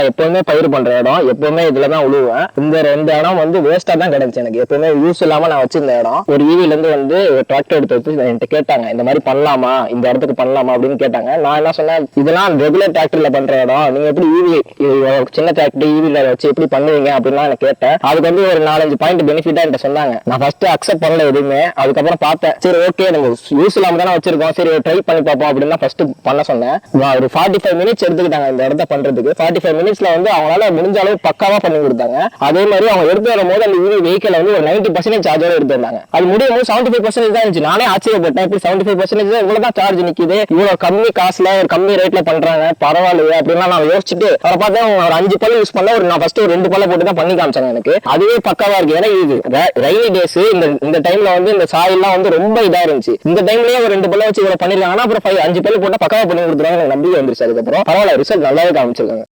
எப்பவுமே பயிர் பண்ற இடம், எப்பவுமே இதுலதான் உழுவேன். இந்த 2 இடம் வந்து வேஸ்டா தான் கிடைச்சு எனக்கு. எப்பவுமே யூஸ் இல்லாம நான் வச்சிருந்த இடம். ஒரு ஈவில இருந்து வந்து டிராக்டர் எடுத்து வச்சு என்கிட்ட கேட்டாங்க, இந்த மாதிரி பண்ணலாமா, இந்த இடத்துக்கு பண்ணலாமா அப்படின்னு கேட்டாங்க. நான் என்ன சொன்னேன், இதெல்லாம் ரெகுலர் டிராக்டர்ல பண்ற இடம், நீங்க எப்படி ஈவி சின்ன டிராக்டர் ஈவில வச்சு எப்படி பண்ணுவீங்க அப்படின்னு நான் கேட்டேன். அதுக்கு வந்து ஒரு 4-5 பாயிண்ட் பெனிஃபிட்டா என்கிட்ட சொன்னாங்க. நான் ஃபர்ஸ்ட் அக்செப்ட் பண்ணல எதுவுமே. அதுக்கப்புறம் பார்த்தேன், சரி ஓகே நம்ம யூஸ் இல்லாம தானே வச்சிருக்கோம், சரி ட்ரை பண்ணி பார்ப்போம் அப்படின்னு ஃபர்ஸ்ட் பண்ண சொன்னேன். ஒரு 45 மினிட்ஸ் எடுத்துக்கிட்டாங்க இந்த இடத்த பண்றதுக்கு. 45 மினிட்ஸ்ல வந்து அவங்களால முடிஞ்ச அளவு பக்காவா பண்ணி கொடுத்தாங்க. அதே மாதிரி அவங்க எடுத்து வரும்போது அந்த ஈவி வெஹிக்கிள் வந்து ஒரு 90% சார்ஜோட எடுத்து வந்தாங்க. அது முடியும் போது 75% தான் இருந்துச்சு. நானே ஆச்சரியப்பட்டேன், இப்படி 75% இவ்வளவுதான் சார்ஜ் நிக்குது, இவ்வளவு கம்மி காசுல ஒரு கம்மி ரேட்ல பண்றாங்க, பரவாயில்லையே அப்படின்னு நான் யோசிச்சுட்டு அதை பார்த்தா ஒரு 5 பல்ல யூஸ் பண்ண, நான் ஃபர்ஸ்ட் ஒரு 2 பல்ல போட்டு தான் பண்ணி காமிச்சாங்க. எனக்கு அதுவே பக்காவா இருக்கு. ஏன்னா இது ரெய்னி டேஸ், இந்த டைம்ல வந்து இந்த சாயல்லாம் வந்து ரொம்ப இதா இருந்துச்சு. இந்த டைம்லயே ஒரு 2 பல்ல வச்சு இவ்வளவு பண்ணிருக்காங்கன்னா அப்புறம் 5 பல்ல போட்டா பக்காவா பண்ணி கொடுத்துருவாங்க. எனக்கு நம்பிக்கை வந்துருச்சு. அதுக்கப்புறம் பரவாயில்ல, ரிசல்ட் நல்லாவே காமிச்சிருக்காங்க.